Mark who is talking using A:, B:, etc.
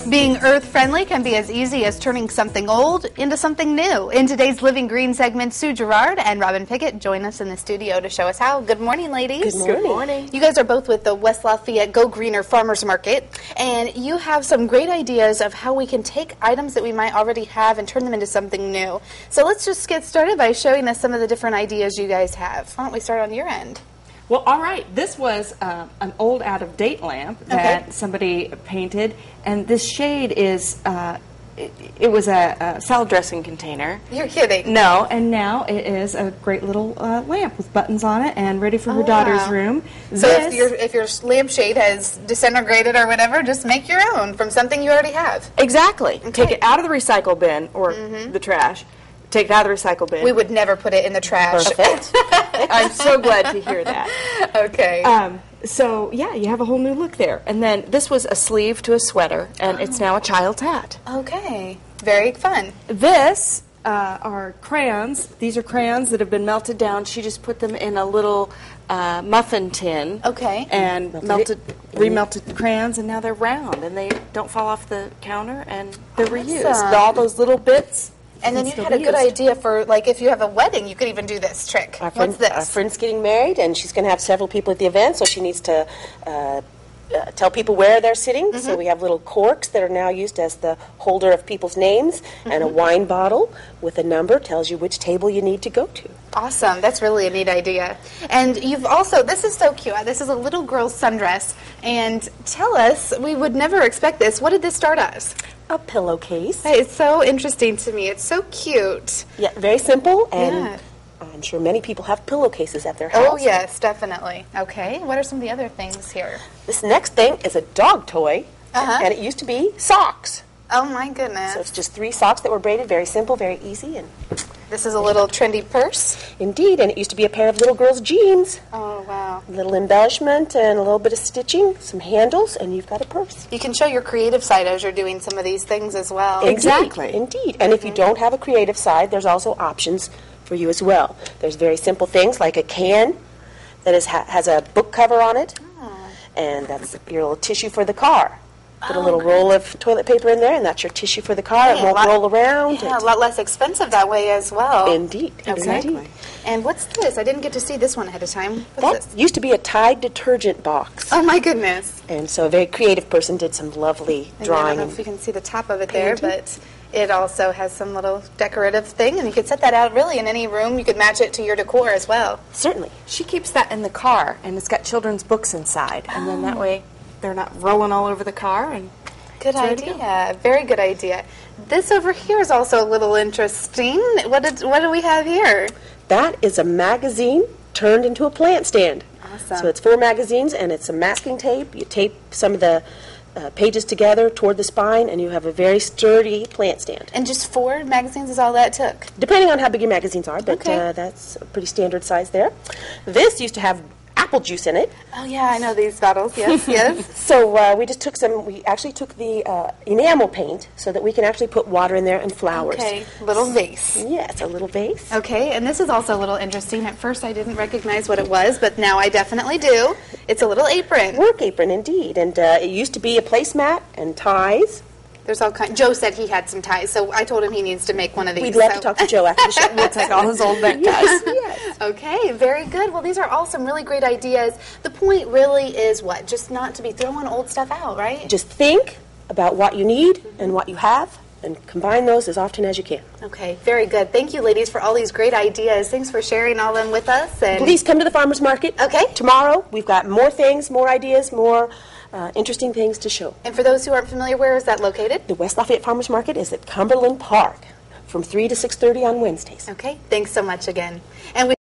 A: Being earth-friendly can be as easy as turning something old into something new. In today's Living Green segment, Gerard and Robin Pickertt join us in the studio to show us how. Good morning, ladies.
B: Good morning. Good morning.
A: You guys are both with the West Lafayette Go Greener Farmers Market, and you have some great ideas of how we can take items that we might already have and turn them into something new. So let's just get started by showing us some of the different ideas you guys have. Why don't we start on your end?
C: Well, all right. This was an old out-of-date lamp that somebody painted, and this shade is, it was a salad dressing container.
A: You're kidding.
C: No, and now it is a great little lamp with buttons on it and ready for her daughter's room.
A: So if your lampshade has disintegrated or whatever, just make your own from something you already have.
C: Exactly. Okay. Take it out of the recycle bin or the trash. Take it out of the recycle bin.
A: We would never put it in the trash.
C: Perfect. I'm so glad to hear that.
A: Okay.
C: So, yeah, you have a whole new look there. And then this was a sleeve to a sweater, and it's now a child's hat.
A: Okay. Very fun.
C: This are crayons. These are crayons that have been melted down. She just put them in a little muffin tin.
A: Okay.
C: And remelted crayons, and now they're round, and they don't fall off the counter, and they're reused. All those little bits.
A: And then you had a good idea for, like, if you have a wedding, you could even do this trick. What's this?
B: Our friend's getting married, and she's going to have several people at the event, so she needs to tell people where they're sitting. So we have little corks that are now used as the holder of people's names, and a wine bottle with a number tells you which table you need to go to.
A: Awesome. That's really a neat idea. And you've also, this is so cute. This is a little girl's sundress. And tell us, we would never expect this. What did this start as?
B: A pillowcase.
A: It's so interesting to me. It's so cute.
B: Yeah, very simple, and I'm sure many people have pillowcases at their house.
A: Oh, yes, definitely. Okay, what are some of the other things here?
B: This next thing is a dog toy, and it used to be socks.
A: Oh, my goodness.
B: So it's just 3 socks that were braided, very simple, very easy. And
A: this is a little trendy purse?
B: Indeed, and it used to be a pair of little girls' jeans.
A: Oh, wow.
B: A little embellishment and a little bit of stitching, some handles, and you've got a purse.
A: You can show your creative side as you're doing some of these things as well.
B: Exactly. Indeed. And if you don't have a creative side, there's also options for you as well. There's very simple things like a can that has a book cover on it, and that's your little tissue for the car. Put a little roll of toilet paper in there, and that's your tissue for the car. It won't roll around.
A: Yeah, a lot less expensive that way as well.
B: Indeed.
A: Exactly. And what's this? I didn't get to see this one ahead of time. What's this?
B: Used to be a Tide detergent box.
A: Oh, my goodness.
B: And so a very creative person did some lovely drawing.
A: I don't know if you can see the top of it there, but it also has some little decorative thing, and you could set that out really in any room. You could match it to your decor as well.
B: Certainly.
C: She keeps that in the car, and it's got children's books inside, and then that way they're not rolling all over the car. And
A: good idea. Very good idea. This over here is also a little interesting. What do we have here?
B: That is a magazine turned into a plant stand.
A: Awesome.
B: So it's 4 magazines, and it's some masking tape. You tape some of the pages together toward the spine, and you have a very sturdy plant stand.
A: And just 4 magazines is all that took?
B: Depending on how big your magazines are, but that's a pretty standard size there. This used to have apple juice in it.
A: Oh, yeah, I know these bottles. Yes, yes.
B: So we just took we actually took the enamel paint so that we can actually put water in there and flowers.
A: Okay, little vase.
B: Yes, a little vase.
A: Okay, and this is also a little interesting. At first I didn't recognize what it was, but now I definitely do. It's a little apron.
B: Work apron, indeed. And it used to be a placemat and ties.
A: There's all kinds. Joe said he had some ties, so I told him he needs to make one of these.
B: We'd love to talk to Joe after the show.
C: We'll take all his old neckties.
B: Yes.
A: Okay, very good. Well, these are all some really great ideas. The point really is what? Just not to be throwing old stuff out, right?
B: Just think about what you need and what you have, and combine those as often as you can.
A: Okay, very good. Thank you, ladies, for all these great ideas. Thanks for sharing all of them with us. And
B: please come to the farmers market.
A: Okay.
B: Tomorrow, we've got more things, more ideas, more interesting things to show.
A: And for those who aren't familiar, where is that located?
B: The West Lafayette Farmers Market is at Cumberland Park from 3 to 6:30 on Wednesdays.
A: Okay, thanks so much again. And